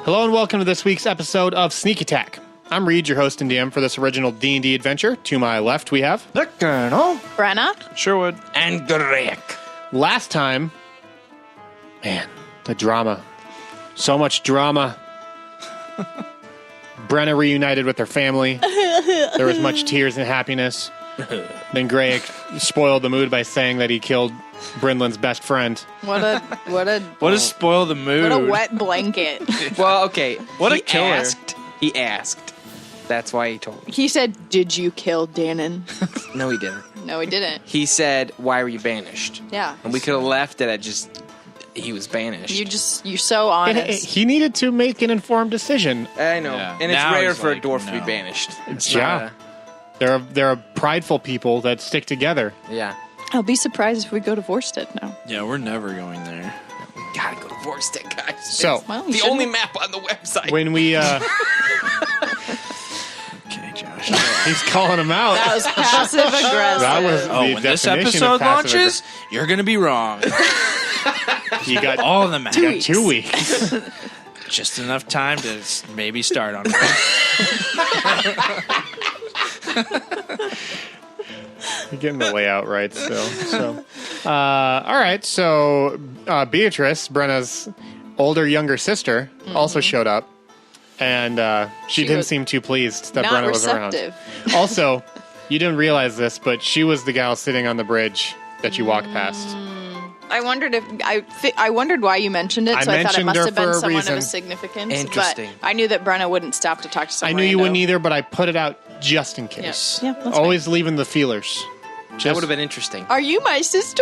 Hello and welcome to this week's episode of Sneak Attack. I'm Reed, your host and DM for this original D&D adventure. To my left, we have The Colonel, Brenna, Sherwood, and Greaek. Last time, man, the drama. So much drama. Brenna reunited with her family. There was much tears and happiness. Then Greaek spoiled the mood by saying that he killed Brynlin's best friend. what does spoil the mood? a wet blanket. Well, okay. What a killer. He asked. That's why he told me. He said, "Did you kill Dannon?" No, he didn't. No, he didn't. He said, "Why were you banished?" Yeah. And we could have left it at just he was banished. You're so honest. He needed to make an informed decision. I know, Yeah. and it's Now rare he's for like, a dwarf to be no. banished. It's Yeah. There are prideful people that stick together. Yeah. I'll be surprised if we go to Vorsted now. Yeah, we're never going there. We gotta go to Vorstead, guys. So, Well, It's the only map on the website. when we, Okay, Josh. he's calling him out. That was passive aggressive. That was Oh, the when this definition episode of passive launches, you're going to be wrong. You got All the maps. 2 weeks. Just enough time to maybe start on it. You're getting the layout right still. So, all right. So Beatrice, Brenna's younger sister, also showed up, and she didn't was seem too pleased that not Brenna was receptive. around. Also, you didn't realize this, but she was the gal sitting on the bridge that you walked past. I wondered if I wondered why you mentioned it, I so I thought it mentioned must her have for been a someone reason. of a significance. Interesting. But I knew that Brenna wouldn't stop to talk to I someone. knew you wouldn't either, but I put it out just in case. Yeah, that's Always leaving the feelers. That would have been interesting. Are you my sister?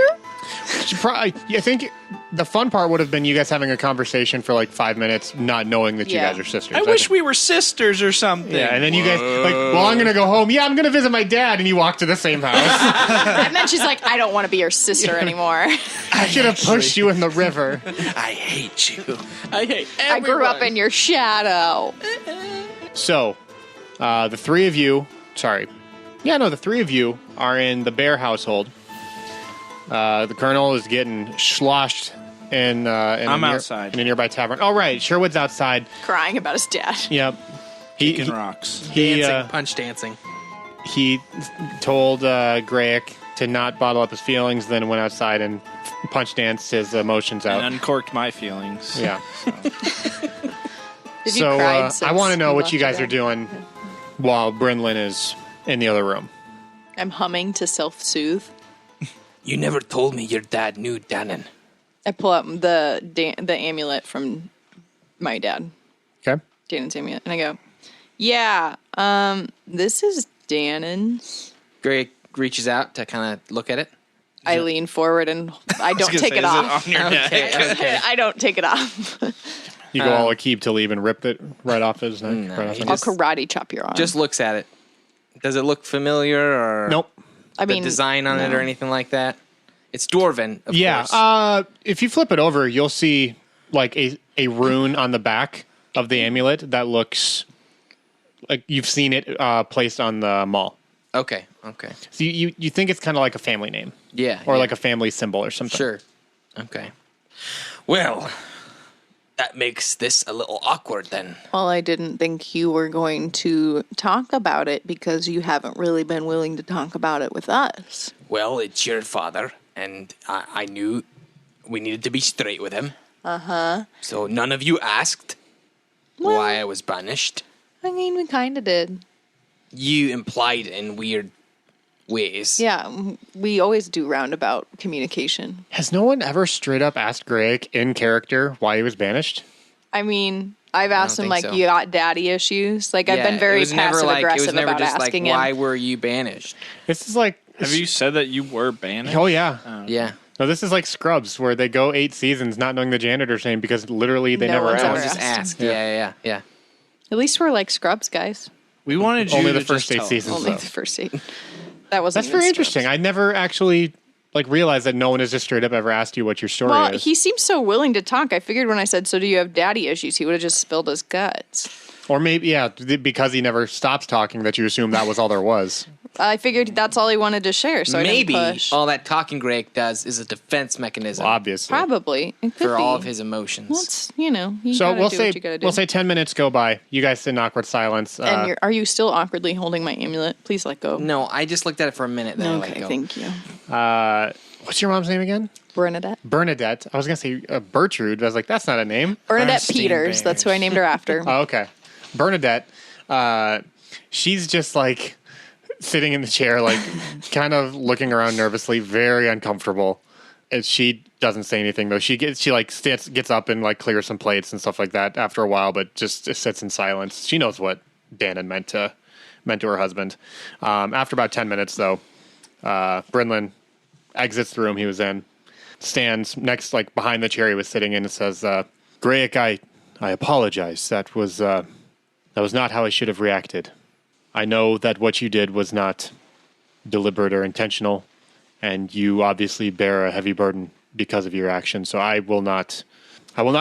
I think the fun part would have been you guys having a conversation for like 5 minutes, not knowing that you Yeah. guys are sisters. I wish we were sisters or something. Yeah, and then you guys like, well, I'm gonna go home. Yeah, I'm gonna visit my dad, and you walk to the same house. And then she's like, I don't want to be your sister anymore. I should have pushed you in the river. I hate you. I hate I grew up in your shadow. So, the three of you are in the bear household. The Colonel is getting sloshed in outside. in a nearby tavern. Oh, right, Sherwood's outside. Crying about his dad. Yep. Kicking rocks. dancing, punch dancing. He told Greaek to not bottle up his feelings, then went outside and punch danced his emotions out. And uncorked my feelings. Yeah. Did So you cry since I want to know you what left you guys your are dad? doing while Brynlin is in the other room. I'm humming to self-soothe. You never told me your dad knew Dannon. I pull out the amulet from my dad, Okay. Dannon's amulet, and I go, "Yeah, this is Dannon's." Greaek reaches out to kind of look at it. I lean forward and I don't take it off. on your neck? Okay. I don't take it off. You go all Akeem to leave and rip it right off his neck. No, right off he his I'll just- karate chop your arm. Just looks at it. Does it look familiar or Nope. I the mean, design on it no. or anything like that? It's dwarven, of Yeah. course. If you flip it over, you'll see like a rune on the back of the amulet that looks like you've seen it placed on the mall. Okay. So you think it's kind of like a family name Yeah. or yeah. like a family symbol or something. Sure. Okay. Well, that makes this a little awkward then. well, I didn't think you were going to talk about it because you haven't really been willing to talk about it with us. Well, it's your father, and I knew we needed to be straight with him. Uh-huh. So none of you asked why I was banished. I mean, we kind of did. You implied in weird ways. Yeah, we always do roundabout communication. Has no one ever straight up asked Greaek in character why he was banished? I mean, I've asked him, think like, so. you got daddy issues? Like, I've Yeah, been very it was never passive like, it aggressive was never about just like, asking why him. were you banished? This is like Have you said that you were banished? Oh yeah. Yeah. No, this is like Scrubs, where they go 8 seasons not knowing the janitor's name because literally they No never one's asked. ever Just asked. ask. Yeah. At least we're like Scrubs, guys. We wanted you Only to the first just 8 tell us. seasons. Only though. the first 8. That wasn't That's even very Scrubs. interesting. I never actually like realized that no one has just straight up ever asked you what your story Well, is. he seems so willing to talk. I figured when I said, so do you have daddy issues, he would have just spilled his guts. Or maybe, because he never stops talking, that you assume that was all there was. I figured that's all he wanted to share, so Maybe I didn't push. all that talking Greaek does is a defense mechanism Well, obviously. Probably. It could for be. all of his emotions. Well, it's, you So gotta we'll do say what you gotta do. we'll say 10 minutes go by. You guys sit in awkward silence. And are you still awkwardly holding my amulet? Please let go. No, I just looked at it for a minute, then I let Okay, go. thank you. What's your mom's name again? Bernadette. Bernadette. I was gonna say Bertrude. But I was like, that's not a name. Bernadette Ernestine Peters. That's who I named her after. Oh, okay. Bernadette. She's just like sitting in the chair, like kind of looking around nervously, very uncomfortable. And she doesn't say anything though. She gets up and like clears some plates and stuff like that after a while, but just sits in silence. She knows what Dan had meant to her husband. After about 10 minutes though, Brynlin exits the room he was in, stands next, like behind the chair he was sitting in, and says, Greaek, I apologize. That was not how I should have reacted. I know that what you did was not deliberate or intentional, and you obviously bear a heavy burden because of your actions. So I will not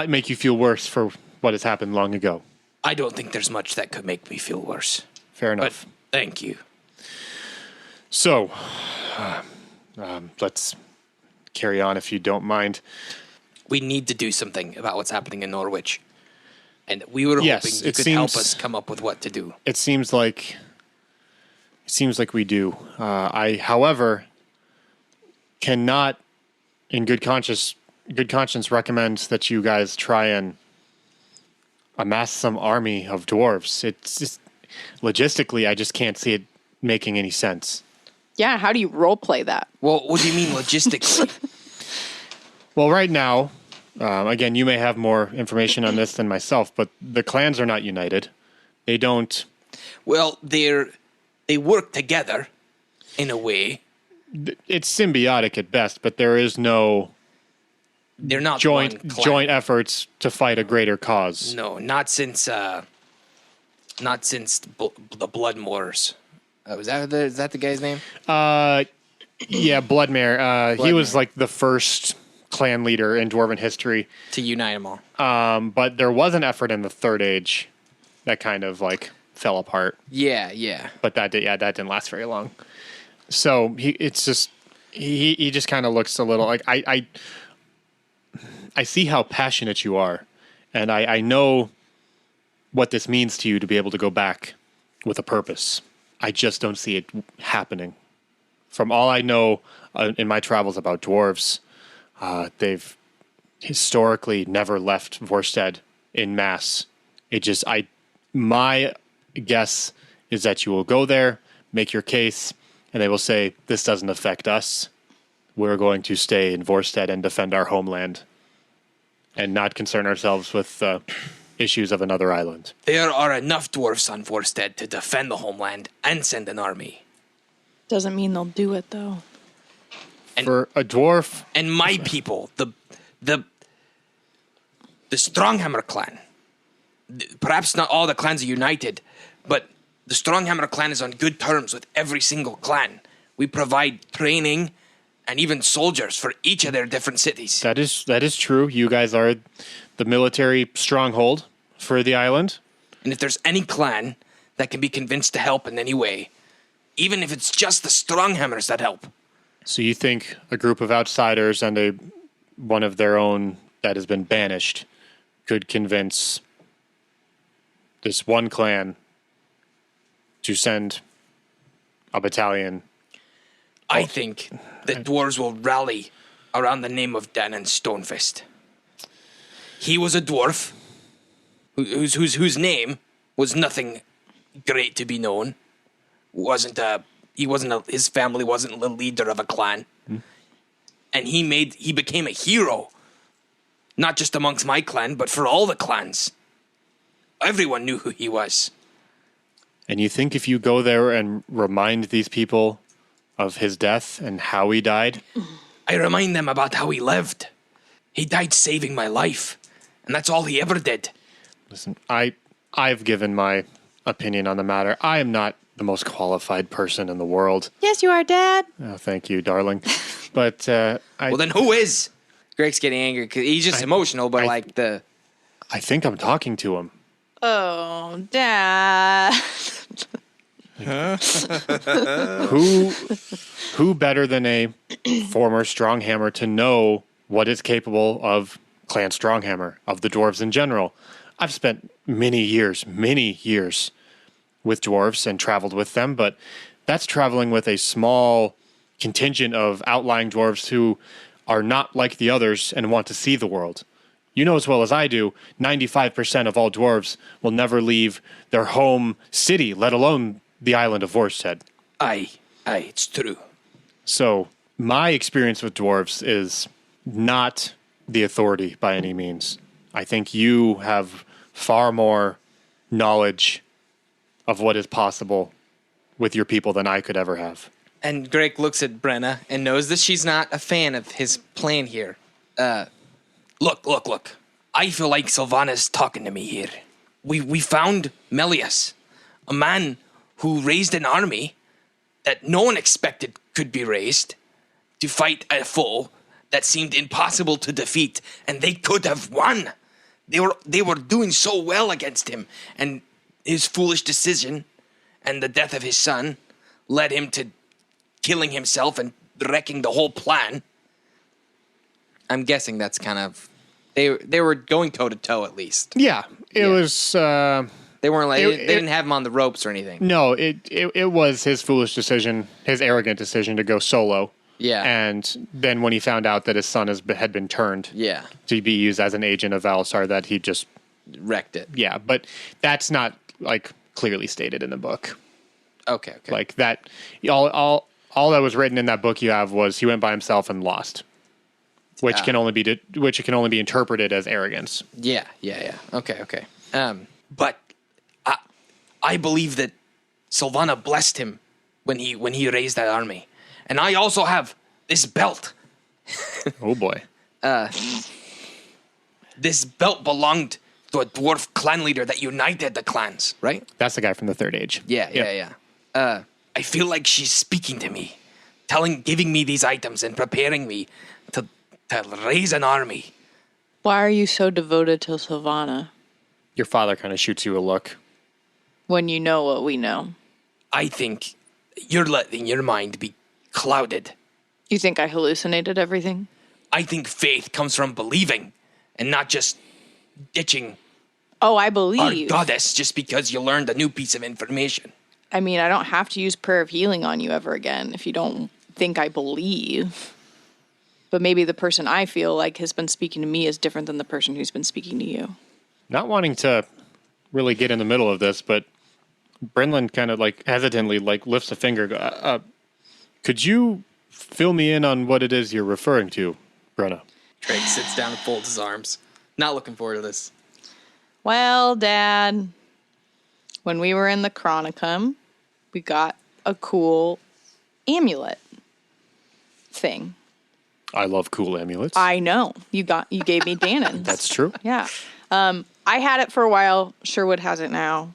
make you feel worse for what has happened long ago. I don't think there's much that could make me feel worse. Fair enough. But thank you. So, let's carry on if you don't mind. We need to do something about what's happening in Norwich. And we were Yes, hoping you it could seems- help us come up with what to do. It seems like we do. I, however, cannot, in good conscience, recommend that you guys try and amass some army of dwarves. It's just logistically, I just can't see it making any sense. Yeah, how do you role play that? Well, what do you mean logistically? Well, right now, again, you may have more information on this than myself, but the clans are not united. They don't. Well, they work together in a way. It's symbiotic at best, but there is no They're not joint one clan. joint efforts to fight a greater cause. No, not since the Bloodmoors. Is that the guy's name? Yeah, Bloodmere. He was Bloodmere. like the first clan leader in Dwarven history. To unite them all. But there was an effort in the Third Age that kind of like fell apart. Yeah. But that didn't last very long. So he just kind of looks a little like I see how passionate you are, and I know what this means to you to be able to go back with a purpose. I just don't see it happening. From all I know in my travels about dwarves, they've historically never left Vorstead in mass. My guess is that you will go there, make your case, and they will say, this doesn't affect us. We're going to stay in Vorstead and defend our homeland and not concern ourselves with issues of another island. There are enough dwarfs on Vorstead to defend the homeland and send an army. Doesn't mean they'll do it, though. And- For a dwarf, And my people, the Stronghammer clan. Perhaps not all the clans are united, but the Stronghammer clan is on good terms with every single clan. We provide training and even soldiers for each of their different cities. that is true. You guys are the military stronghold for the island. And if there's any clan that can be convinced to help in any way, even if it's just the Stronghammers that help, So you think a group of outsiders and one of their own that has been banished could convince this one clan to send a battalion? I think that dwarves will rally around the name of Danon Stonefist. He was a dwarf whose name was nothing great to be known. His family wasn't the leader of a clan. And he became a hero. Not just amongst my clan, but for all the clans. Everyone knew who he was. And you think if you go there and remind these people of his death and how he died? I remind them about how he lived. He died saving my life. And that's all he ever did. Listen, I've given my opinion on the matter. I am not the most qualified person in the world. Yes, you are, Dad. Oh, thank you, darling. But Well, then who is? Greaek's getting angry because he's just emotional, but I think I'm talking to him. Oh, Dad. Who better than a former Stronghammer to know what is capable of Clan Stronghammer, of the dwarves in general? I've spent many years with dwarves and traveled with them, but that's traveling with a small contingent of outlying dwarves who are not like the others and want to see the world. You know as well as I do, 95% of all dwarves will never leave their home city, let alone the island of Vorsted. Aye, it's true. So my experience with dwarves is not the authority by any means. I think you have far more knowledge of what is possible with your people than I could ever have. And Greaek looks at Brenna and knows that she's not a fan of his plan here. Look. I feel like Sylvana's talking to me here. We found Melius, a man who raised an army that no one expected could be raised to fight a foe that seemed impossible to defeat, and they could have won. They were doing so well against him, and his foolish decision and the death of his son led him to killing himself and wrecking the whole plan. I'm guessing that's kind of they were going toe to toe at least. Yeah, it was. They weren't like they didn't have him on the ropes or anything. No, it was his foolish decision, his arrogant decision to go solo. Yeah, and then when he found out that his son had been turned, to be used as an agent of Valisar, that he just wrecked it. Yeah, but that's not like clearly stated in the book. Okay. Like that, all that was written in that book you have was he went by himself and lost, which can only be interpreted as arrogance. Yeah. Okay. But I believe that Sylvana blessed him when he raised that army, and I also have this belt. Oh boy. This belt belonged to a dwarf clan leader that united the clans, right? That's the guy from the Third Age. Yeah. I feel like she's speaking to me, giving me these items and preparing me to raise an army. Why are you so devoted to Sylvana? Your father kind of shoots you a look. When you know what we know. I think you're letting your mind be clouded. You think I hallucinated everything? I think faith comes from believing and not just ditching Oh, I believe. our goddess just because you learned a new piece of information. I mean, I don't have to use prayer of healing on you ever again if you don't think I believe. But maybe the person I feel like has been speaking to me is different than the person who's been speaking to you. Not wanting to really get in the middle of this, but Brenlin kind of like hesitantly like lifts a finger. Could you fill me in on what it is you're referring to, Brenna? Greaek sits down and folds his arms. Not looking forward to this. Well, Dad, when we were in the Chronicum, we got a cool amulet thing. I love cool amulets. I know. You gave me Danon's. That's true. Yeah. I had it for a while. Sherwood has it now.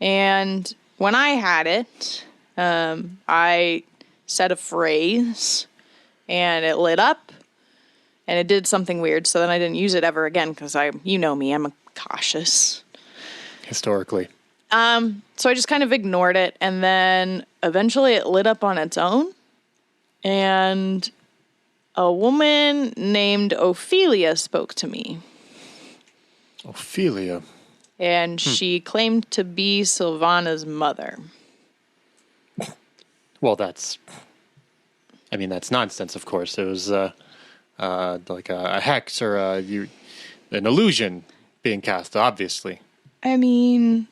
And when I had it, I said a phrase and it lit up and it did something weird. So then I didn't use it ever again because you know me, I'm cautious. Historically. So I just kind of ignored it. And then eventually it lit up on its own. And a woman named Ophelia spoke to me. Ophelia. And she claimed to be Sylvana's mother. Well, that's nonsense, of course. It was like a hex or an illusion being cast, obviously. I mean,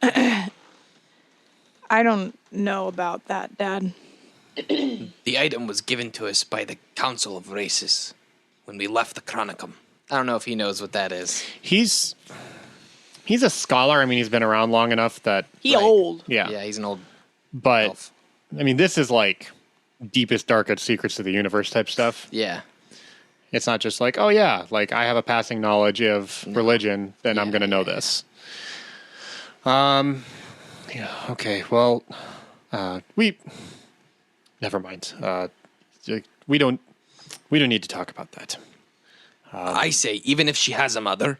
I don't know about that, Dad. The item was given to us by the Council of Races when we left the Chronicum. I don't know if he knows what that is. He's a scholar. I mean, he's been around long enough that... He old. Yeah. Yeah, he's an old But, elf. I mean, this is like deepest, darkest secrets of the universe type stuff. Yeah. It's not just like, oh yeah, like I have a passing knowledge of religion, then I'm going to know this. Yeah, okay, well, never mind. We don't need to talk about that. I say, even if she has a mother,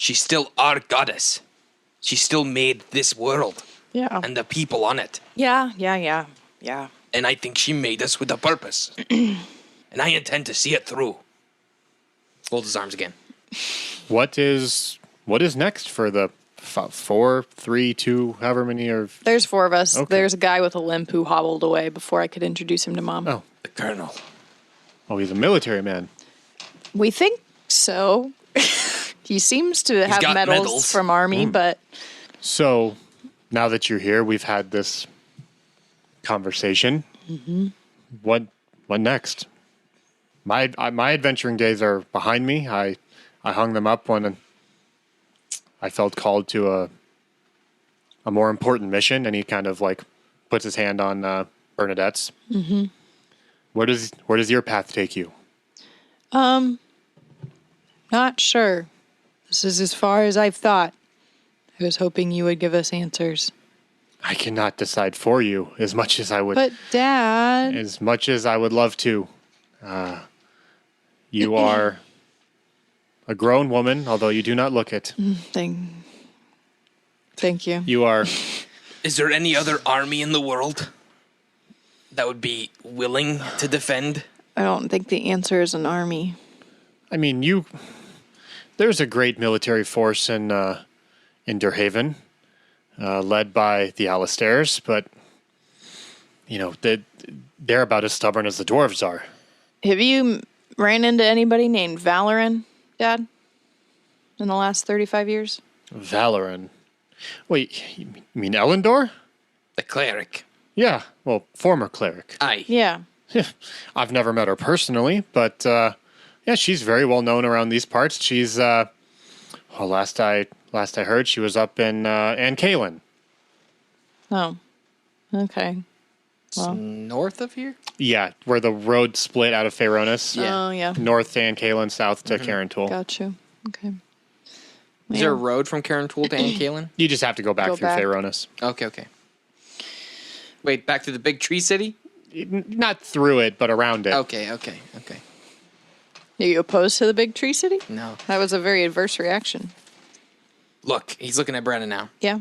She's still our goddess. She still made this world Yeah. and the people on it. Yeah. And I think she made us with a purpose. And I intend to see it through. Folds his arms again. What is next for the 4, 3, 2, however many are? There's 4 of us. Okay. There's a guy with a limp who hobbled away before I could introduce him to Mom. Oh, The Colonel. he's a military man. We think so. He seems to have got medals medals. from Army, but So now that you're here, we've had this conversation. Mm-hmm. What next? My adventuring days are behind me. I hung them up when I felt called to a more important mission, and he kind of like puts his hand on Bernadette's. Mm-hmm. Where does your path take you? not sure. This is as far as I've thought. I was hoping you would give us answers. I cannot decide for you as much as I would. But Dad, As much as I would love to. You are a grown woman, although you do not look it. thank you. You are. Is there any other army in the world that would be willing to defend? I don't think the answer is an army. I mean, there's a great military force in Durhaven, led by the Alistairs, but they're about as stubborn as the dwarves are. Have you ran into anybody named Valoran, Dad, in the last 35 years? Valoran. Wait, you mean Elendor? The cleric. Yeah, well, former cleric. Aye. Yeah. I've never met her personally, but yeah, she's very well known around these parts. She's last I heard, she was up in Ankalen. Oh. Okay. Well. North of here? Yeah, where the road split out of Faeronis. Yeah. Oh, yeah. North to Ankalen, south to Carantoul. Got you. Okay. Is there a road from Carantoul to Ankalen? You just have to go back through Faeronis. Okay. Wait, back to the big tree city? Not through it, but around it. Okay. Are you opposed to the big tree city? No. That was a very adverse reaction. Look, he's looking at Brenna now. Yeah.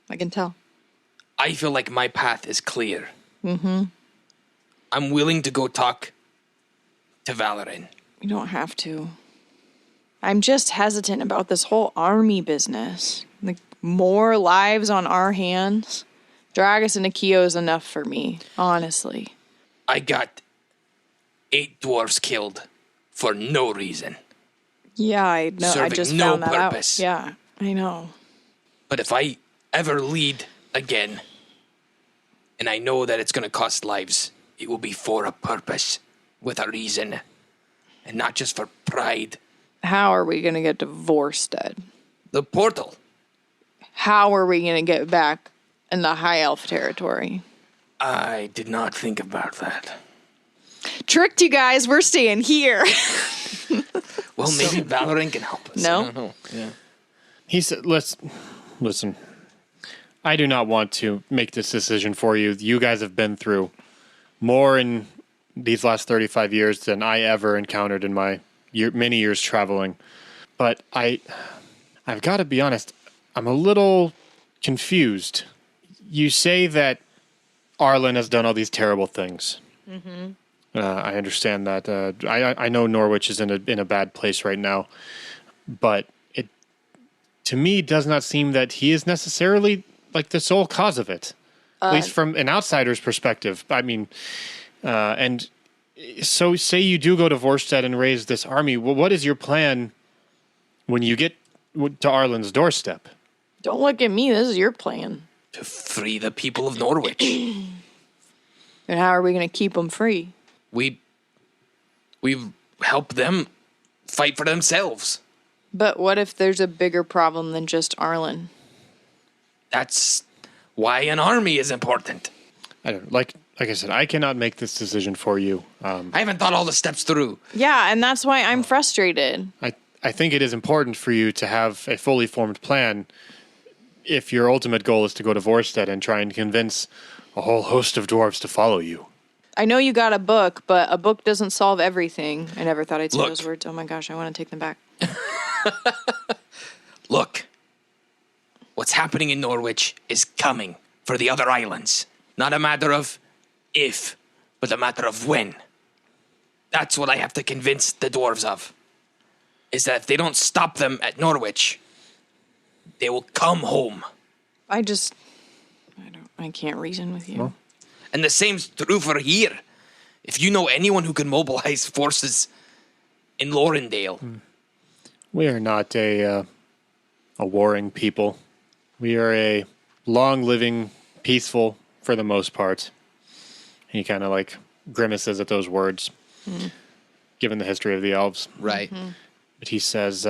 I can tell. I feel like my path is clear. Mm-hmm. I'm willing to go talk to Valoran. You don't have to. I'm just hesitant about this whole army business. Like, more lives on our hands. Dragus and Akio is enough for me, honestly. I got 8 dwarves killed for no reason. Yeah, I know. I Serving just no found that purpose. out. Yeah, I know. But if I ever lead again, and I know that it's going to cost lives, it will be for a purpose, with a reason, and not just for pride. How are we going to get to Vorstead? The portal. How are we going to get back in the High Elf territory? I did not think about that. Tricked you guys. We're staying here. Well, maybe Valorant can help us. No? I don't know. Yeah. He said, listen, I do not want to make this decision for you. You guys have been through more in these last 35 years than I ever encountered in my many years traveling. But I've got to be honest, I'm a little confused. You say that Arlen has done all these terrible things. Mm-hmm. I understand that. I know Norwich is in a bad place right now, but it to me does not seem that he is necessarily like the sole cause of it. At least from an outsider's perspective. I mean, and so say you do go to Vorstead and raise this army. Well, what is your plan when you get to Arlen's doorstep? Don't look at me. This is your plan. To free the people of Norwich. And how are we going to keep them free? We help them fight for themselves. But what if there's a bigger problem than just Arlen? That's why an army is important. I don't like I said, I cannot make this decision for you. I haven't thought all the steps through. Yeah, and that's why I'm frustrated. I think it is important for you to have a fully formed plan if your ultimate goal is to go to Vorstead and try and convince a whole host of dwarves to follow you. I know you got a book, but a book doesn't solve everything. I never thought I'd say Look. those words. Oh my gosh, I want to take them back. Look, what's happening in Norwich is coming for the other islands. Not a matter of if, but a matter of when. That's what I have to convince the dwarves of. Is that if they don't stop them at Norwich, they will come home. I can't reason with you. Well. And the same's true for here. If you know anyone who can mobilize forces in Loręndale. We are not a warring people. We are a long-living, peaceful, for the most part. He kind of like grimaces at those words, given the history of the elves. Right. But he says,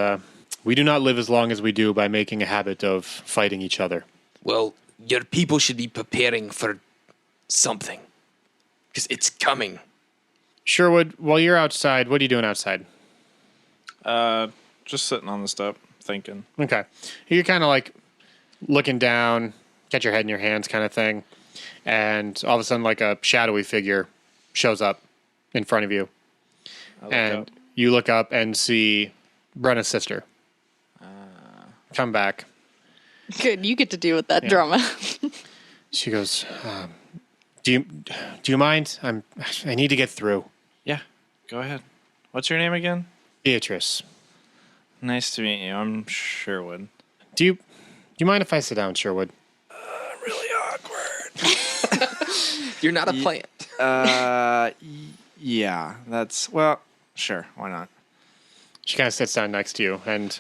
we do not live as long as we do by making a habit of fighting each other. Well, your people should be preparing for something. Because it's coming. Sherwood, while you're outside, what are you doing outside? Just sitting on the step, thinking. Okay. You're kind of like looking down, get your head in your hands kind of thing. And all of a sudden, like a shadowy figure shows up in front of you. And up. you look up and see Brenna's sister. Come back. Good, you get to deal with that drama. She goes, do you mind? I need to get through. Yeah, go ahead. What's your name again? Beatrice. Nice to meet you. I'm Sherwood. Do you mind if I sit down, Sherwood? Really awkward. You're not a plant. Yeah, well, sure, why not? She kind of sits down next to you and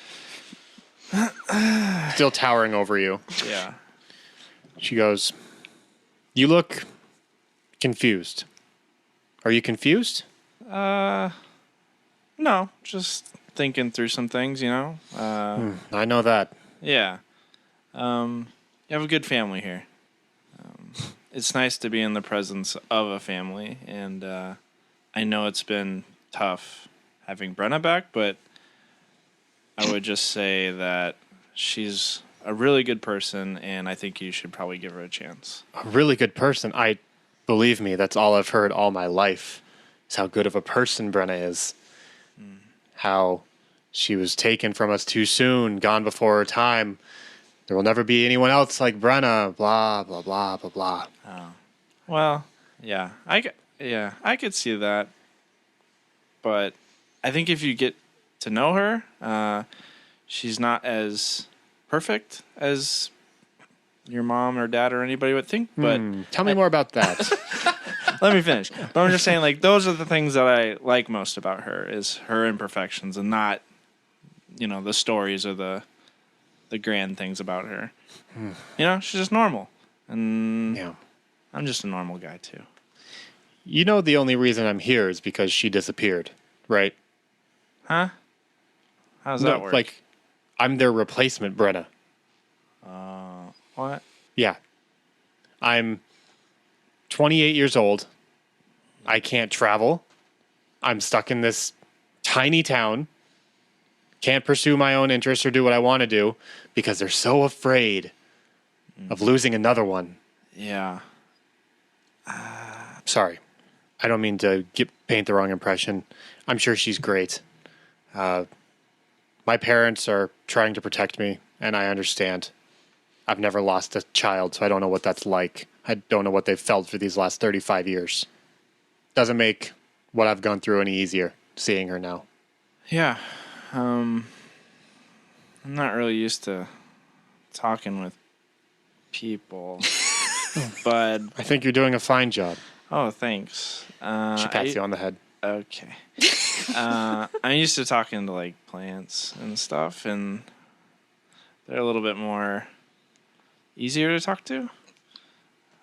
still towering over you. Yeah. She goes, you look confused. Are you confused? No, just thinking through some things, you know? I know that. Yeah. You have a good family here. It's nice to be in the presence of a family, and I know it's been tough having Brenna back, but I would just say that she's a really good person, and I think you should probably give her a chance. A really good person. Believe me, that's all I've heard all my life, is how good of a person Brenna is. How she was taken from us too soon, gone before her time. There will never be anyone else like Brenna, blah, blah, blah, blah, blah. Oh. Well, yeah. I could see that. But I think if you get to know her, she's not as perfect as your mom or dad or anybody would think. But Tell me more about that. let me finish. But I'm just saying, like, those are the things that I like most about her, is her imperfections and not, the stories or the grand things about her. She's just normal. And Yeah. I'm just a normal guy, too. You know the only reason I'm here is because she disappeared, right? Huh? How does that work? Like, I'm their replacement, Brenna. What? Yeah. I'm 28 years old. I can't travel. I'm stuck in this tiny town. Can't pursue my own interests or do what I want to do because they're so afraid of losing another one. Yeah. Sorry. I don't mean to paint the wrong impression. I'm sure she's great. My parents are trying to protect me, and I understand. I've never lost a child, so I don't know what that's like. I don't know what they've felt for these last 35 years. Doesn't make what I've gone through any easier, seeing her now. Yeah. I'm not really used to talking with people, but... I think you're doing a fine job. Oh, thanks. She pats you on the head. Okay. I'm used to talking to, like, plants and stuff, and they're a little bit more easier to talk to. A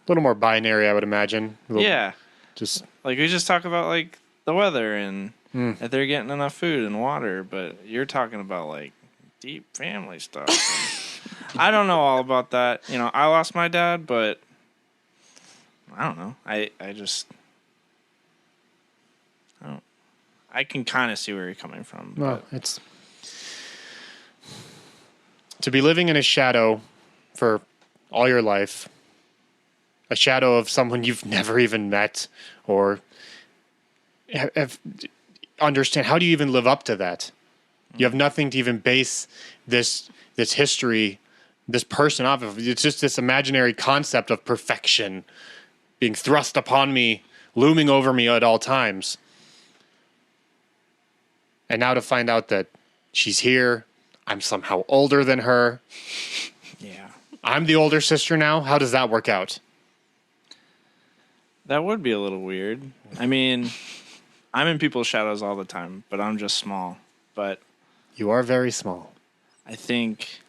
little more binary, I would imagine. Yeah. Just Like, we just talk about, like, the weather and if they're getting enough food and water, but you're talking about, like, deep family stuff. I don't know all about that. I lost my dad, but I don't know. I can kind of see where you're coming from. well, it's to be living in a shadow for all your life, a shadow of someone you've never even met or have understand. How do you even live up to that? You have nothing to even base this history, this person off of. It's just this imaginary concept of perfection being thrust upon me, looming over me at all times. And now to find out that she's here, I'm somehow older than her. Yeah. I'm the older sister now. How does that work out? That would be a little weird. I mean, I'm in people's shadows all the time, but I'm just small. But You are very small. I think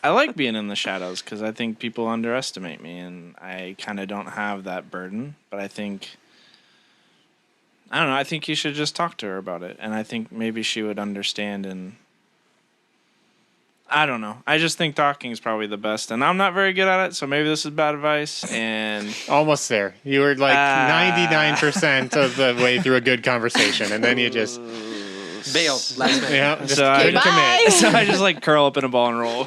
I like being in the shadows because I think people underestimate me, and I kind of don't have that burden. But I think, I don't know, I think you should just talk to her about it. And I think maybe she would understand, and I don't know. I just think talking is probably the best, and I'm not very good at it, so maybe this is bad advice. And Almost there. You were like 99% of the way through a good conversation, and then you just Bail. Last minute. just So I- couldn't commit. so I just like curl up in a ball and roll.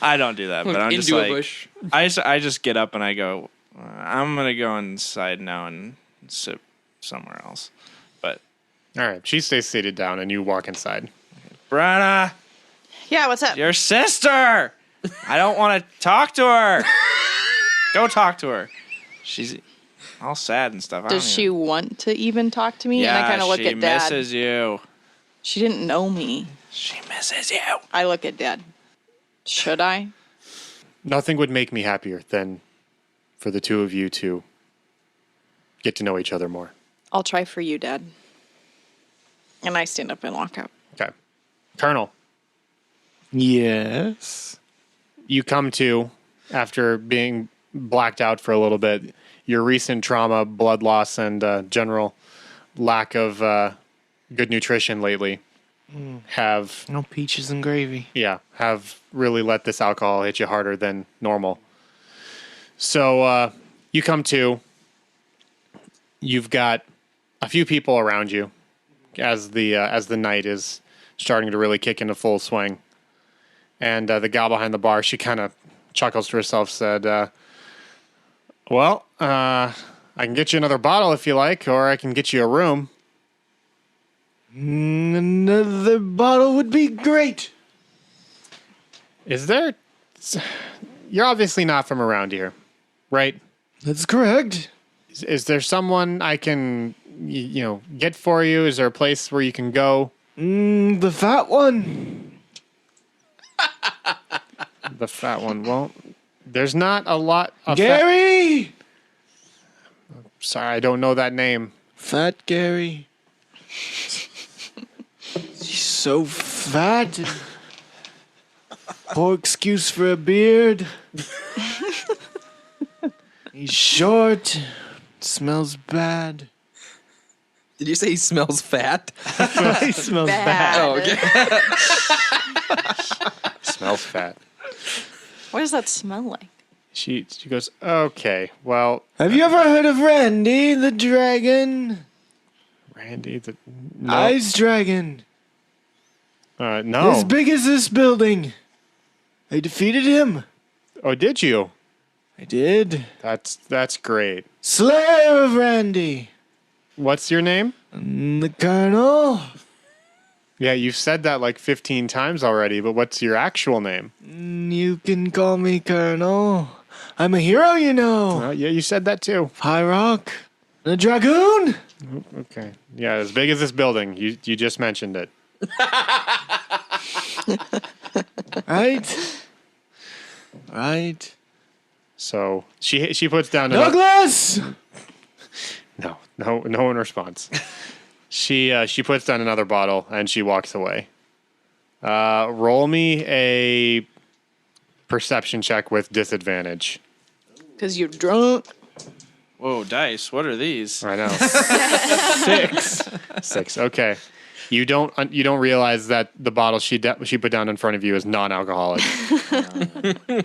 I don't do that, but I'm just Into a like, bush. I just get up and I go, I'm gonna go inside now and sit somewhere else. But All right. She stays seated down, and you walk inside. Brenna, Yeah, what's up? your sister. I don't want to talk to her. Go talk to her. She's all sad and stuff. I Does don't she even- want to even talk to me? Yeah, and I kind of look she at Dad. misses you. She didn't know me. She misses you. I look at Dad. Should I? Nothing would make me happier than for the two of you to get to know each other more. I'll try for you, Dad. And I stand up and walk out. Okay. Colonel, Yes. you come to, after being blacked out for a little bit, your recent trauma, blood loss, and general lack of good nutrition lately have No peaches and gravy. have really let this alcohol hit you harder than normal. So you come to, you've got a few people around you as the night is starting to really kick into full swing. And the gal behind the bar, she kind of chuckles to herself, said, well, I can get you another bottle if you like, or I can get you a room. Another bottle would be great. Is there... You're obviously not from around here, right? That's correct. Is there someone I can, get for you? Is there a place where you can go? The fat one. The fat one. Well, there's not a lot of... Gary! Sorry, I don't know that name. Fat Gary. He's so fat. Poor excuse for a beard. He's short. Smells bad. Did you say he smells fat? He smells Bad. Oh, okay. Smells fat. What does that smell like? She goes, okay, well, Have you ever heard of Randy the dragon? Randy, no. Ice dragon. No. As big as this building. I defeated him. Oh, did you? I did. That's great. Slayer of Randy. What's your name? The Colonel. Yeah, you've said that like 15 times already, but what's your actual name? You can call me Colonel. I'm a hero, you know. Yeah, you said that too. High Rock. The Dragoon. Okay. Yeah, as big as this building. You just mentioned it. Right? Right. So she puts down Douglas! no one responds. She puts down another bottle and she walks away. Roll me a perception check with disadvantage. Because you're drunk. Whoa, dice! What are these? I know. 6. Okay. You don't realize that the bottle she put down in front of you is non-alcoholic.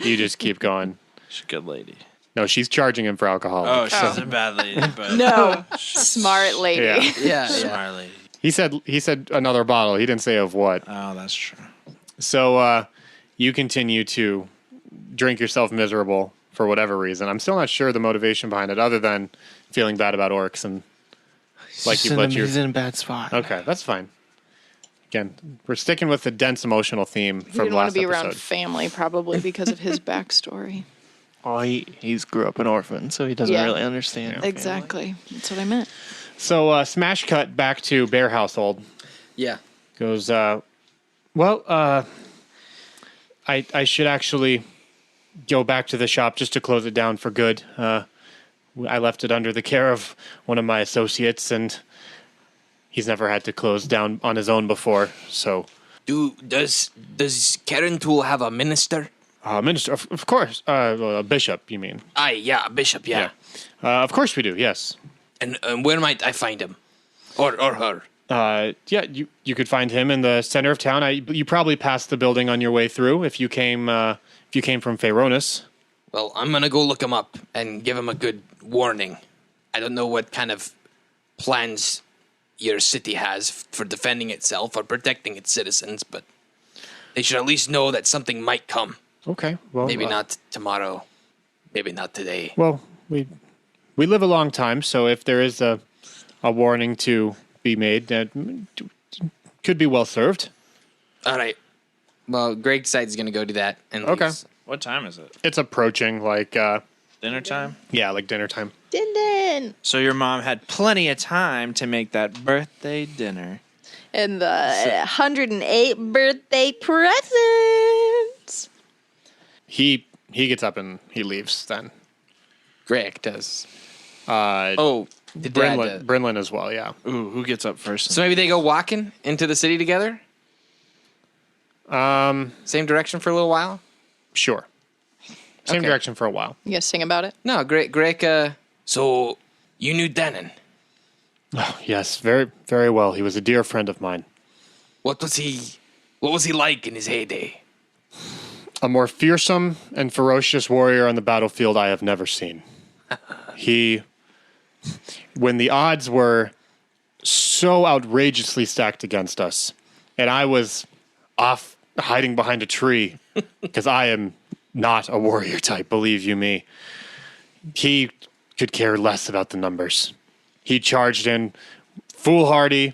You just keep going. She's a good lady. No, she's charging him for alcohol. Oh, she's a bad lady, but No. Smart lady. Yeah. Yeah, smart lady. He said another bottle. He didn't say of what. Oh, that's true. So you continue to drink yourself miserable for whatever reason. I'm still not sure the motivation behind it, other than feeling bad about orcs and Like you've let your... He's in a bad spot. Okay, that's fine. Again, we're sticking with the dense emotional theme He from didn't want last to be episode. around family, probably because of his backstory. Oh, he's grew up an orphan, so he doesn't Yeah. really understand. family. Exactly. That's what I meant. So, smash cut back to Bear household. Yeah. Goes, I should actually go back to the shop just to close it down for good. I left it under the care of one of my associates, and he's never had to close down on his own before, so... Does Karen Tool have a minister? Minister, of course. A bishop, you mean? Aye, yeah, a bishop, yeah. Of course we do, yes. And where might I find him? Or her? You could find him in the center of town. You probably passed the building on your way through if you came from Feyronis. Well, I'm gonna go look him up and give him a good warning. I don't know what kind of plans your city has for defending itself or protecting its citizens, but they should at least know that something might come. Okay, well... Maybe not tomorrow. Maybe not today. Well, we live a long time, so if there is a warning to be made, that could be well served. All right. Well, Greaek decides he's going to go do that. And Okay. leaves. What time is it? It's approaching, like, Dinner time? like dinner time. Din. So your mom had plenty of time to make that birthday dinner. And the 108 birthday presents. He gets up and he leaves then. Greaek does. Oh, the dad. Brennan as well, yeah. Ooh, who gets up first? So maybe they go walking into the city together? Same direction for a little while? Sure. Same Okay. direction for a while. You guys sing about it? No, Greaek, so you knew Denon. Oh, yes, very, very well. He was a dear friend of mine. What was he like in his heyday? A more fearsome and ferocious warrior on the battlefield I have never seen. When the odds were so outrageously stacked against us, and I was off hiding behind a tree, because I am not a warrior type, believe you me, he could care less about the numbers. He charged in foolhardy,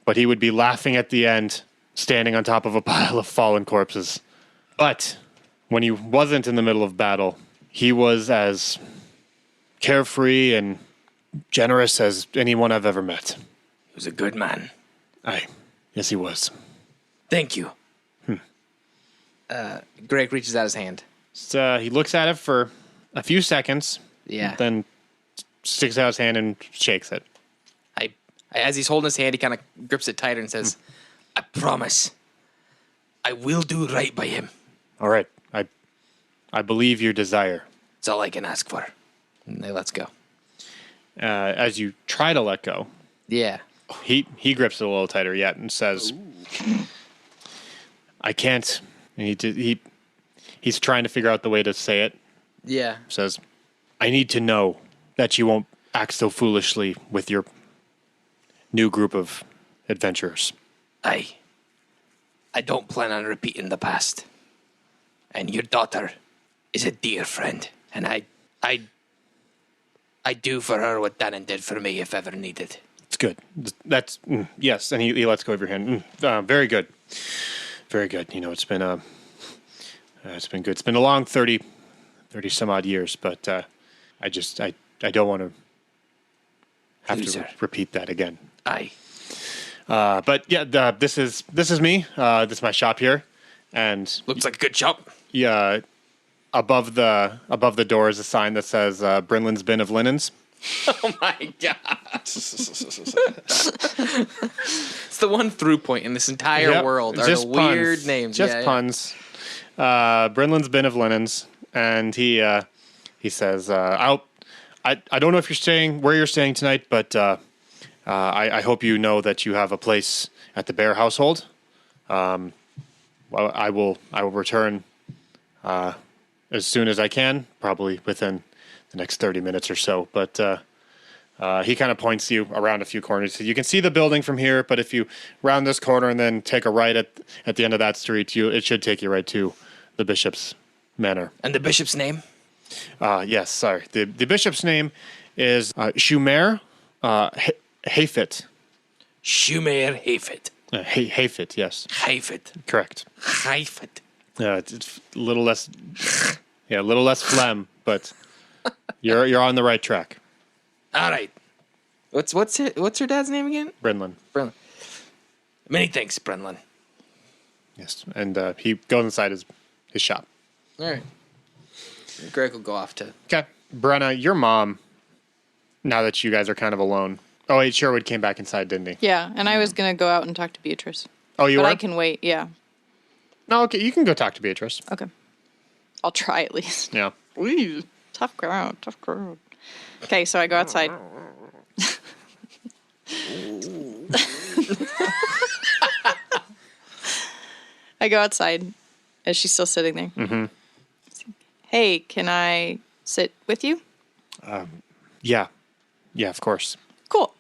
but he would be laughing at the end, standing on top of a pile of fallen corpses. But when he wasn't in the middle of battle, he was as carefree and generous as anyone I've ever met. He was a good man. Yes, he was. Thank you. Greaek reaches out his hand. So he looks at it for a few seconds. Yeah. Then sticks out his hand and shakes it. As he's holding his hand, he kind of grips it tighter and says, I promise, I will do right by him. All right. I believe your desire. That's all I can ask for. And they let's go. As you try to let go, Yeah. he grips it a little tighter yet and says, I can't. And he's trying to figure out the way to say it. Yeah. Says, I need to know that you won't act so foolishly with your new group of adventurers. I don't plan on repeating the past. And your daughter is a dear friend. And I do for her what Dannon did for me if ever needed. It's good. That's, yes. And he lets go of your hand. Very good. Very good. You know, it's been good. It's been a long 30 some odd years, but I don't want to have to repeat that again. Aye. But yeah, this is me. This is my shop here, and Looks like a good shop. yeah, above the door is a sign that says Brinlin's Bin of Linens. Oh my god. It's the one through point in this entire Yep, world. Are just the weird puns. names. Just Yeah. puns. Brinlin's Bin of Linens, and he says, I don't know if you're staying where you're staying tonight, but I hope you know that you have a place at the Bear household. Well, I will return as soon as I can, probably within the next 30 minutes or so. But he kind of points you around a few corners. So you can see the building from here, but if you round this corner and then take a right at the end of that street, it should take you right to the bishop's manor. And the bishop's name? Yes, sorry. The bishop's name is Shumer Hayfit. Shumer Hayfit. Hayfit, yes. Hayfit. Correct. Hayfit. It's a little less, a little less phlegm, but you're on the right track. All right. What's her dad's name again? Brenlin. Brennan. Many thanks, Brennan. Yes, and he goes inside his shop. All right. Greaek will go off to... Okay. Brenna, your mom, now that you guys are kind of alone. Oh, wait, Sherwood came back inside, didn't he? Yeah, and I was going to go out and talk to Beatrice. Oh, you but were? I can wait, yeah. No, okay, you can go talk to Beatrice. Okay. I'll try at least. Yeah. Ooh, tough crowd. Okay, so I go outside. I go outside as she's still sitting there. Mm-hmm. Hey, can I sit with you? Yeah. Yeah, of course. Cool.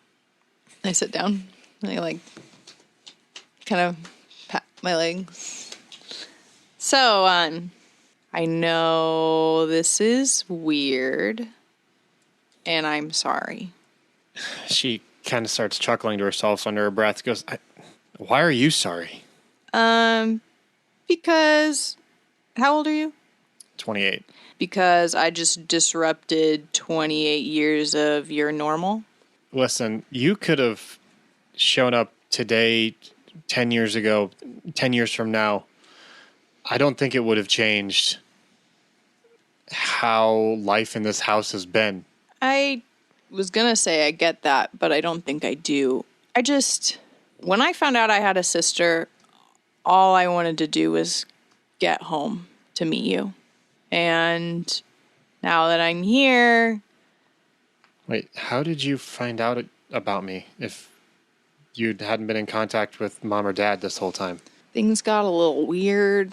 I sit down. And I kind of pat my legs. So, I know this is weird, and I'm sorry. She kind of starts chuckling to herself under her breath. She goes, why are you sorry? Because, how old are you? 28. Because I just disrupted 28 years of your normal. Listen, you could have shown up today, 10 years ago, 10 years from now. I don't think it would have changed how life in this house has been. I was going to say I get that, but I don't think I do. When I found out I had a sister, all I wanted to do was get home to meet you. And now that I'm here... Wait, how did you find out about me if you hadn't been in contact with Mom or Dad this whole time? Things got a little weird.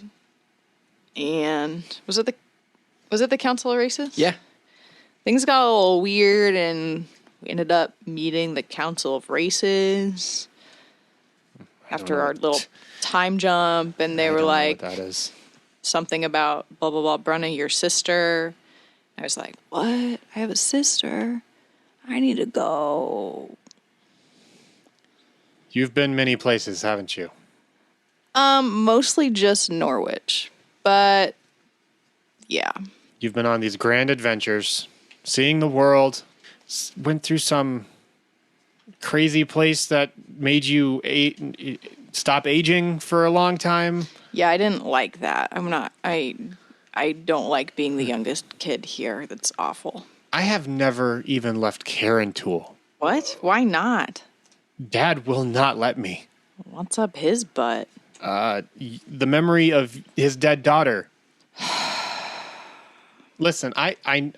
And was it the council of races? Yeah. Things got a little weird, and we ended up meeting the council of races after our little time jump, and they were like, what that is. Something about blah, blah, blah, Brenna, your sister. I was like, what? I have a sister. I need to go. You've been many places, haven't you? Mostly just Norwich. But, yeah. You've been on these grand adventures, seeing the world, went through some crazy place that made you stop aging for a long time. Yeah, I didn't like that. I don't like being the youngest kid here. That's awful. I have never even left Karen Tool. What? Why not? Dad will not let me. What's up his butt? The memory of his dead daughter. Listen, I'm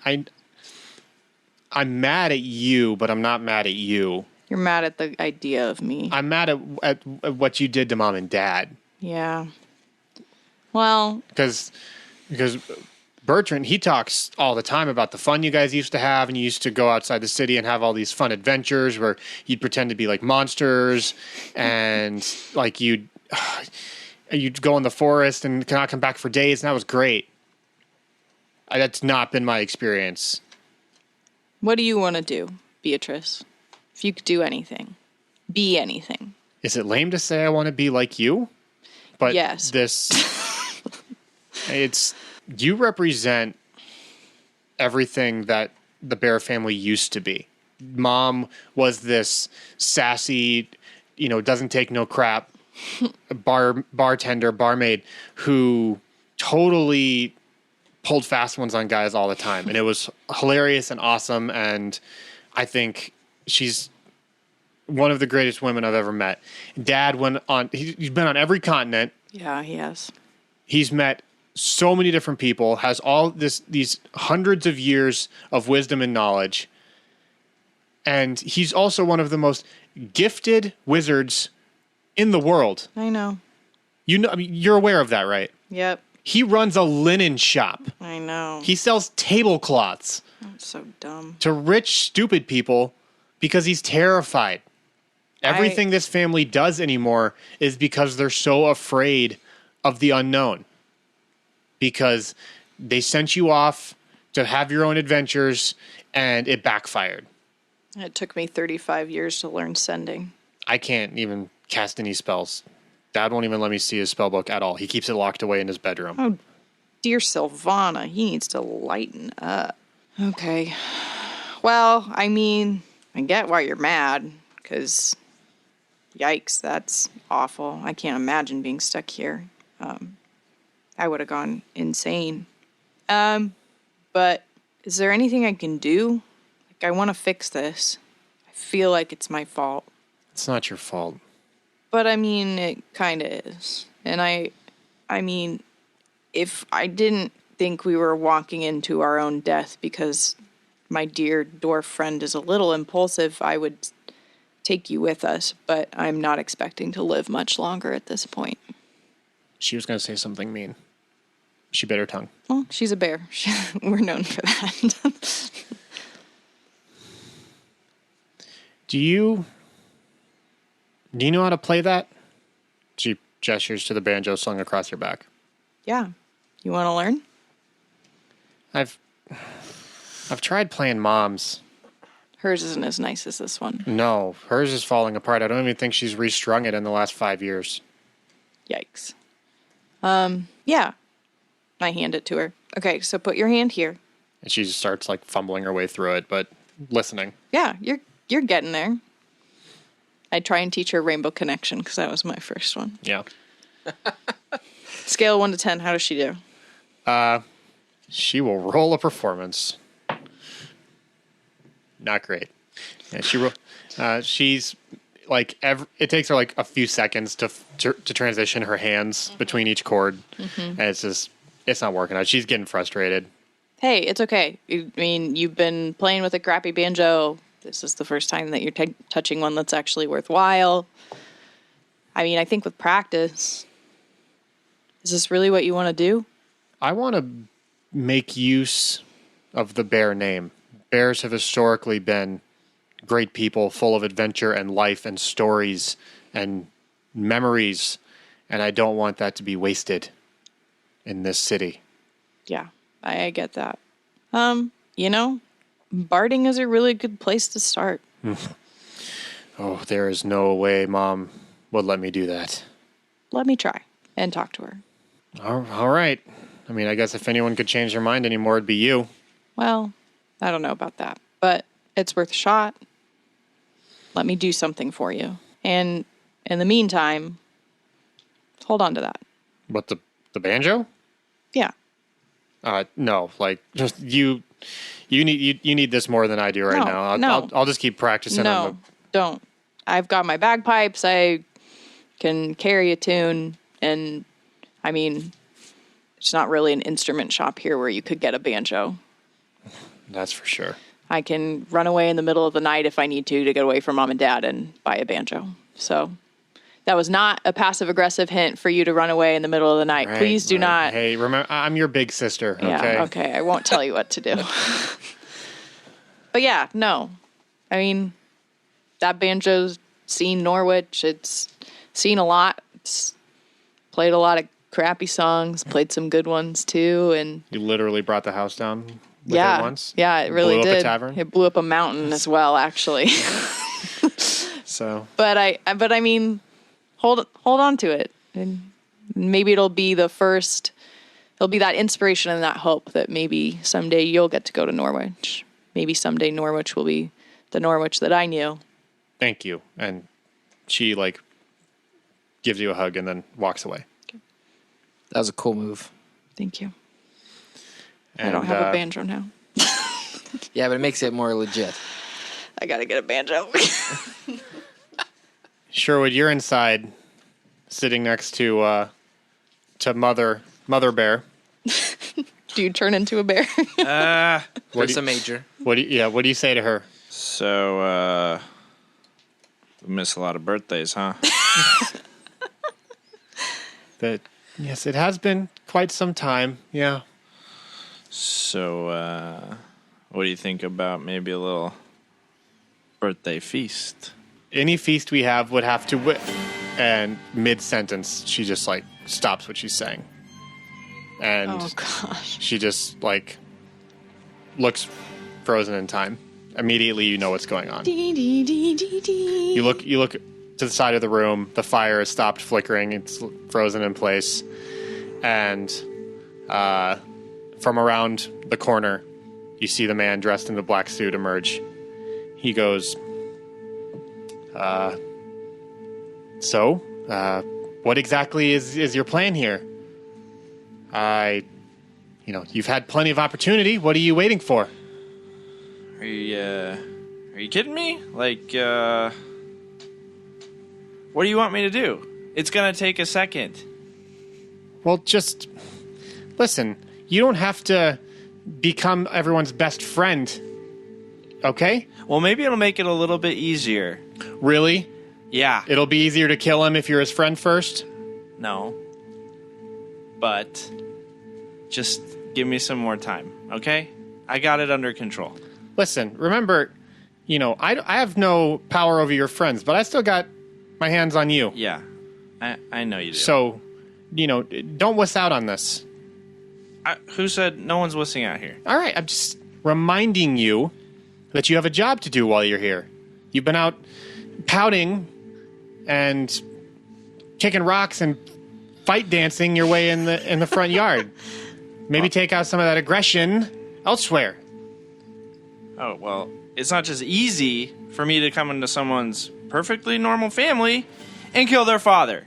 mad at you, but I'm not mad at you. You're mad at the idea of me. I'm mad at what you did to Mom and Dad. Yeah. Well, because Bertrand, he talks all the time about the fun you guys used to have, and you used to go outside the city and have all these fun adventures where you'd pretend to be like monsters, and like you'd go in the forest and not come back for days, and that was great. That's not been my experience. What do you want to do, Beatrice? If you could do anything, be anything. Is it lame to say I want to be like you? But yes. You represent everything that the Bear family used to be. Mom was this sassy, doesn't take no crap barmaid who totally pulled fast ones on guys all the time. And it was hilarious and awesome. And I think she's one of the greatest women I've ever met. Dad he's been on every continent. Yeah, he has. He's met so many different people, has all these hundreds of years of wisdom and knowledge. And he's also one of the most gifted wizards in the world. I know. You're aware of that, right? Yep. He runs a linen shop. I know. He sells tablecloths. That's so dumb. To rich, stupid people because he's terrified. Everything this family does anymore is because they're so afraid of the unknown. Because they sent you off to have your own adventures and it backfired. It took me 35 years to learn sending. I can't even cast any spells. Dad won't even let me see his spell book at all. He keeps it locked away in his bedroom. Oh, dear Sylvana, he needs to lighten up. Okay. Well, I mean, I get why you're mad, because yikes, that's awful. I can't imagine being stuck here. I would have gone insane. But is there anything I can do? Like, I want to fix this. I feel like it's my fault. It's not your fault. But I mean, it kind of is. And I mean, if I didn't think we were walking into our own death because my dear dwarf friend is a little impulsive, I would take you with us. But I'm not expecting to live much longer at this point. She was going to say something mean. She bit her tongue. Well, she's a bear. We're known for that. Do you know how to play that? She gestures to the banjo slung across her back. Yeah. You want to learn? I've tried playing Mom's. Hers isn't as nice as this one. No, hers is falling apart. I don't even think she's restrung it in the last 5 years. Yikes. Yeah. I hand it to her. Okay, so put your hand here. And she just starts like fumbling her way through it, but listening. Yeah, you're getting there. I try and teach her Rainbow Connection because that was my first one. Yeah. Scale 1 to 10, how does she do? She will roll a performance. Not great. And she's like it takes her like a few seconds to transition her hands between each chord, and it's not working out. She's getting frustrated. Hey, it's okay. I mean, you've been playing with a crappy banjo. This is the first time that you're touching one that's actually worthwhile. I mean, I think with practice, is this really what you want to do? I want to make use of the bear name. Bears have historically been great people, full of adventure and life and stories and memories, and I don't want that to be wasted in this city. Yeah, I get that. Barding is a really good place to start. Oh, there is no way Mom would let me do that. Let me try and talk to her. All right. I mean, I guess if anyone could change their mind anymore, it'd be you. Well, I don't know about that, but it's worth a shot. Let me do something for you. And in the meantime, hold on to that. What, the banjo? Yeah. No, like just you need this more than I do right now. I'll just keep practicing. No, don't. I've got my bagpipes. I can carry a tune, and I mean, it's not really an instrument shop here where you could get a banjo. That's for sure. I can run away in the middle of the night if I need to get away from Mom and Dad and buy a banjo. So that was not a passive-aggressive hint for you to run away in the middle of the night. Right, Please do not. Hey, remember, I'm your big sister, okay? Yeah, okay. I won't tell you what to do. But yeah, no. I mean, that banjo's seen Norwich. It's seen a lot. It's played a lot of crappy songs, played some good ones too. And you literally brought the house down with it once? Yeah, it really blew did. Up a tavern? It blew up a mountain as well, actually. So. But I mean, hold on to it, and maybe it'll be the first. It'll be that inspiration and that hope that maybe someday you'll get to go to Norwich. Maybe someday Norwich will be the Norwich that I knew. Thank you. And she gives you a hug and then walks away. That was a cool move. Thank you. And, I don't have a banjo now. Yeah, but it makes it more legit. I gotta get a banjo. Sherwood, you're inside, sitting next to Mother Bear. Do you turn into a bear? What's a major? What do you say to her? So, we miss a lot of birthdays, huh? Yes, it has been quite some time. Yeah. So, what do you think about maybe a little birthday feast? Any feast we have would have to and mid-sentence, she just stops what she's saying. And Oh gosh. she just looks frozen in time. immediately you know what's going on. You look to the side of the room. The fire has stopped flickering. It's frozen in place. And from around the corner, you see the man dressed in the black suit emerge. He goes, So, what exactly is your plan here? You've had plenty of opportunity. What are you waiting for? Are you kidding me? Like, what do you want me to do? It's gonna take a second. Well, just listen. You don't have to become everyone's best friend, okay? Well, maybe it'll make it a little bit easier. Really? Yeah. It'll be easier to kill him if you're his friend first? No. But just give me some more time, okay? I got it under control. Listen, remember, I have no power over your friends, but I still got my hands on you. Yeah, I know you do. So, don't wuss out on this. Who said no one's wussing out here? All right, I'm just reminding you that you have a job to do while you're here. You've been out pouting and kicking rocks and fight dancing your way in the front yard. Maybe take out some of that aggression elsewhere. Oh, well, it's not just easy for me to come into someone's perfectly normal family and kill their father.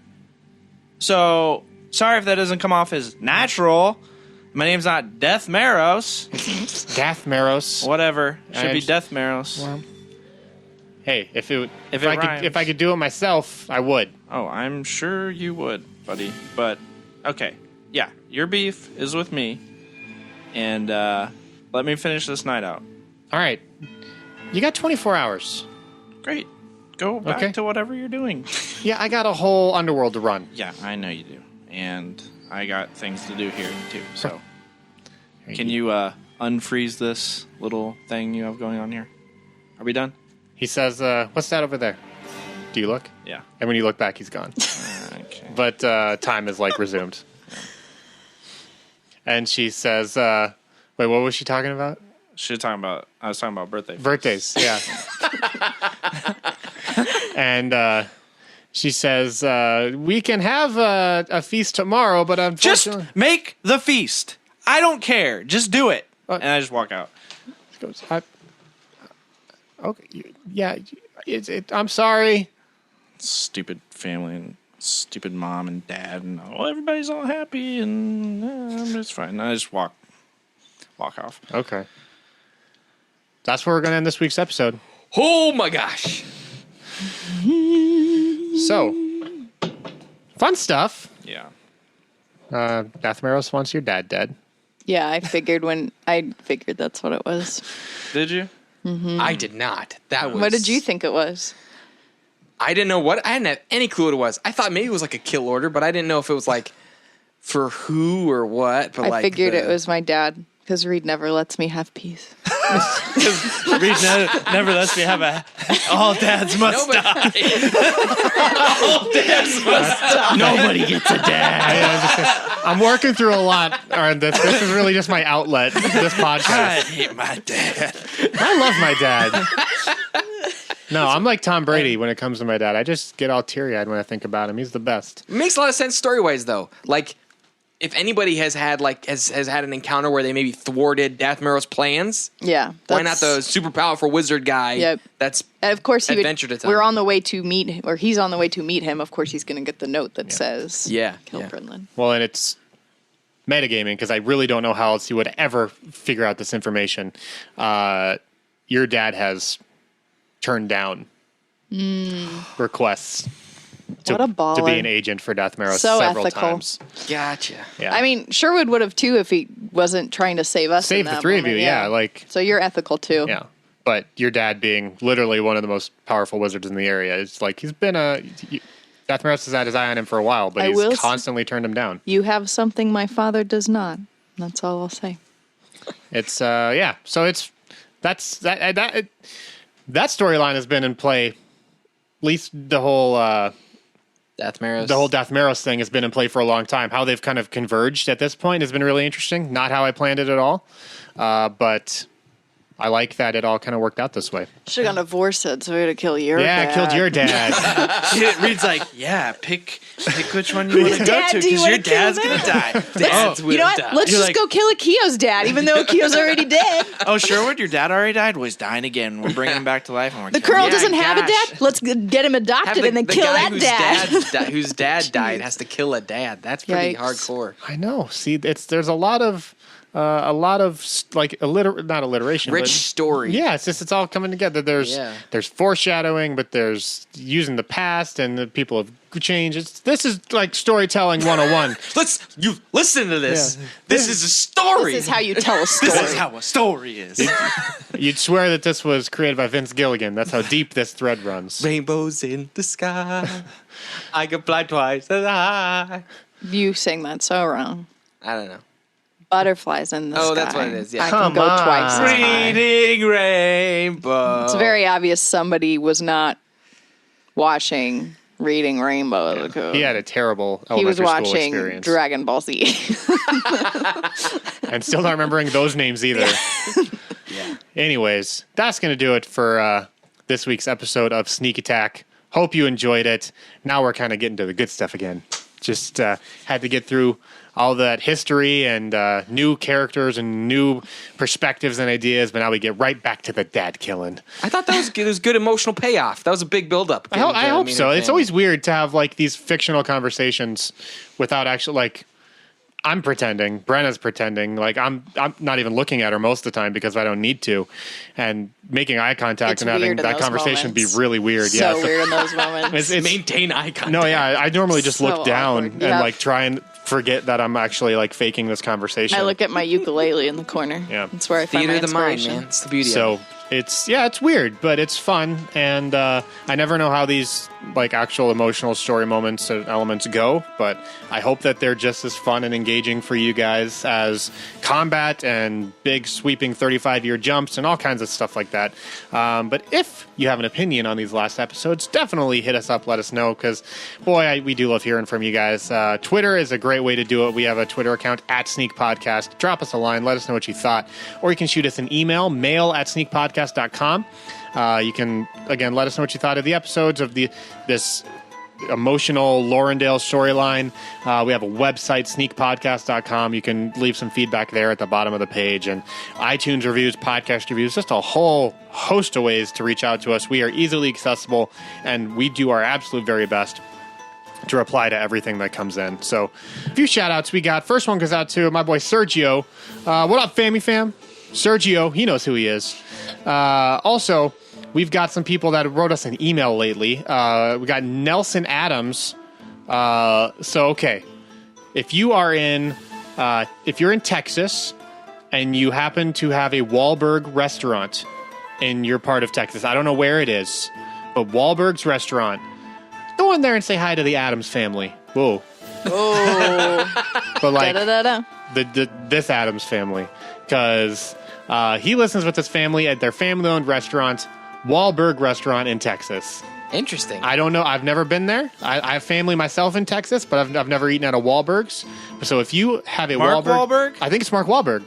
So, sorry if that doesn't come off as natural. My name's not Death Maros. Death Maros. Whatever. Should be Death Maros. Well, hey, if I could do it myself, I would. Oh, I'm sure you would, buddy. But, okay. Yeah, your beef is with me. And, let me finish this night out. All right. You got 24 hours. Great. Go back to whatever you're doing. Yeah, I got a whole underworld to run. Yeah, I know you do. And I got things to do here, too. So, can you unfreeze this little thing you have going on here? Are we done? He says, what's that over there? Do you look? Yeah. And when you look back, he's gone. Okay. But time is, resumed. And she says, wait, what was she talking about? I was talking about birthday. Birthdays, yeah. And she says, we can have a feast tomorrow, but unfortunately... Just make the feast. I don't care. Just do it. And I just walk out. She goes, okay, yeah, I'm sorry. Stupid family and stupid mom and dad and everybody's all happy and it's fine. I just walk off. Okay. That's where we're going to end this week's episode. Oh my gosh. So, fun stuff. Yeah. Dathmeros wants your dad dead. Yeah, I figured that's what it was. Did you? Mm-hmm. I did not. That was. What did you think it was? I didn't know I didn't have any clue what it was. I thought maybe it was like a kill order, but I didn't know if it was like for who or what. But I figured it was my dad because Reed never lets me have peace. Reed never lets me have all dads must die. All dads must die. Nobody gets a dad. I'm working through a lot. This is really just my outlet, this podcast. I hate my dad. I love my dad. No, I'm like Tom Brady when it comes to my dad. I just get all teary-eyed when I think about him. He's the best. It makes a lot of sense story-wise, though. Like, if anybody has had has had an encounter where they maybe thwarted Dathmero's plans, yeah, why not the super powerful wizard guy? Yep. That's and of course adventure to time. We're on the way to meet him, or he's on the way to meet him. Of course, he's going to get the note that says, kill Brennan." Well, and it's metagaming because I really don't know how else you would ever figure out this information. Your dad has turned down requests to be an agent for Dathmeros several times. Gotcha. Yeah. I mean, Sherwood would have too if he wasn't trying to save us. Save the three of you, yeah. So you're ethical too. Yeah. But your dad being literally one of the most powerful wizards in the area, it's like he's been Dathmeros has had his eye on him for a while, but he's constantly turned him down. You have something my father does not. That's all I'll say. It's So it's that storyline has been in play. At least the whole Dathmeros thing has been in play for a long time. How they've kind of converged at this point has been really interesting. Not how I planned it at all, but I like that it all kind of worked out this way. Should have gone to Vorset, so we had to kill your dad. Yeah, I killed your dad. Reed's like, yeah, pick which one you want to go Dad, to do you because wanna your dad's kill going to die. Dad's You know what? Let's You're just like- go kill Akio's dad, even though Akio's already dead. Oh, Sherwood, your dad already died? Well, he's dying again. We're bringing him back to life. And we're The killing Colonel him. doesn't have a dad. Let's get him adopted and then kill guy that whose dad. whose dad died has to kill a dad. That's pretty Yikes. hardcore. I know. See, there's a lot of like not alliteration, Rich but, story. Yeah, it's all coming together. There's foreshadowing, but there's using the past and the people have changed. This is like storytelling 101. You listen to this. Yeah. This is a story. This is how you tell a story. This is how a story is. You'd swear that this was created by Vince Gilligan. That's how deep this thread runs. Rainbows in the sky. I can fly twice as high. You sing that so wrong. I don't know. Butterflies in the sky. Oh, that's what it is, yeah. I can Come go on. twice as high. Reading rainbow. It's very obvious somebody was not watching Reading Rainbow of the Code. He had a terrible He was elementary school watching experience. Dragon Ball Z. And still not remembering those names either. Yeah. Anyways, that's going to do it for this week's episode of Sneak Attack. Hope you enjoyed it. Now we're kind of getting to the good stuff again. Just had to get through all that history and new characters and new perspectives and ideas, but now we get right back to the dad killing. I thought that was good. It was good emotional payoff. That was a big buildup. I hope so. It's always weird to have like these fictional conversations without actually like I'm pretending, Brenna's pretending, like I'm not even looking at her most of the time because I don't need to, and making eye contact It's and having weird in that those conversation moments. be really weird. So Yeah, so weird in those moments. it's maintain eye contact. no, yeah. I normally just So look down awkward. and Yeah. like try and forget that I'm actually like faking this conversation. I look at my ukulele in the corner. Yeah. That's where I find Theater my of the mind, inspiration. man. It's the beauty of So it. it's weird, but it's fun, and I never know how these like actual emotional story moments and elements go, but I hope that they're just as fun and engaging for you guys as combat and big sweeping 35-year jumps and all kinds of stuff like that. But if you have an opinion on these last episodes, definitely hit us up, let us know, because boy, we do love hearing from you guys. Twitter is a great way to do it. We have a Twitter account at Sneak Podcast. Drop us a line, let us know what you thought, or you can shoot us an email, mail@sneakpodcast.com. You can, again, let us know what you thought of the episodes of this emotional Loręndale storyline. We have a website, sneakpodcast.com. You can leave some feedback there at the bottom of the page, and iTunes reviews, podcast reviews, just a whole host of ways to reach out to us. We are easily accessible, and we do our absolute very best to reply to everything that comes in. So a few shout outs we got. First one goes out to my boy Sergio. What up, fammy fam? Sergio, he knows who he is. Also, we've got some people that wrote us an email lately. We got Nelson Adams. Okay, if you're in Texas and you happen to have a Wahlberg restaurant in your part of Texas, I don't know where it is, but Wahlberg's restaurant, go in there and say hi to the Adams family. Whoa. Oh. But like Da-da-da-da. this Adams family, because he listens with his family at their family-owned restaurant, Wahlberg Restaurant in Texas. Interesting. I don't know. I've never been there. I have family myself in Texas, but I've never eaten at a Wahlberg's. So if you have a Mark Wahlberg? I think it's Mark Wahlberg.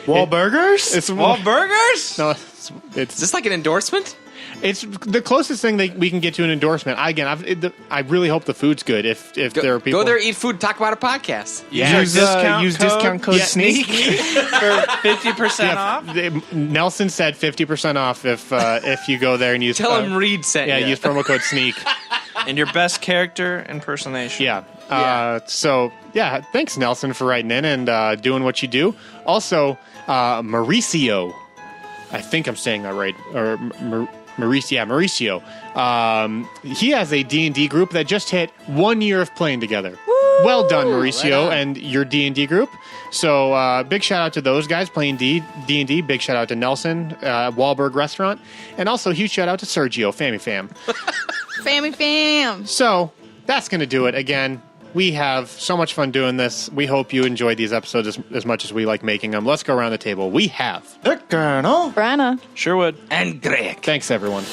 Wahlburgers? It's Wahlburgers? No, Is it's this like an endorsement? it's the closest thing that we can get to an endorsement. Again, I really hope the food's good. If there are people Go there, eat food, talk about a podcast. Yeah. Use discount code SNEAK. for 50% off. Nelson said 50% off if you go there and use Tell him Reed sent you. use promo code SNEAK. And your best character impersonation. Yeah. So thanks Nelson for writing in and doing what you do. Also, Mauricio, I think I'm saying that right, or Mauricio. He has a D&D group that just hit 1 year of playing together. Well done, Mauricio, and your D&D group. So big shout out to those guys playing D&D. Big shout out to Nelson, Wahlberg Restaurant, and also huge shout out to Sergio, Fammy Fam. Fammy fam. So that's going to do it. Again, we have so much fun doing this. We hope you enjoyed these episodes as much as we like making them. Let's go around the table. We have. The Colonel. Brenna. Sherwood. And Greaek. Thanks, everyone.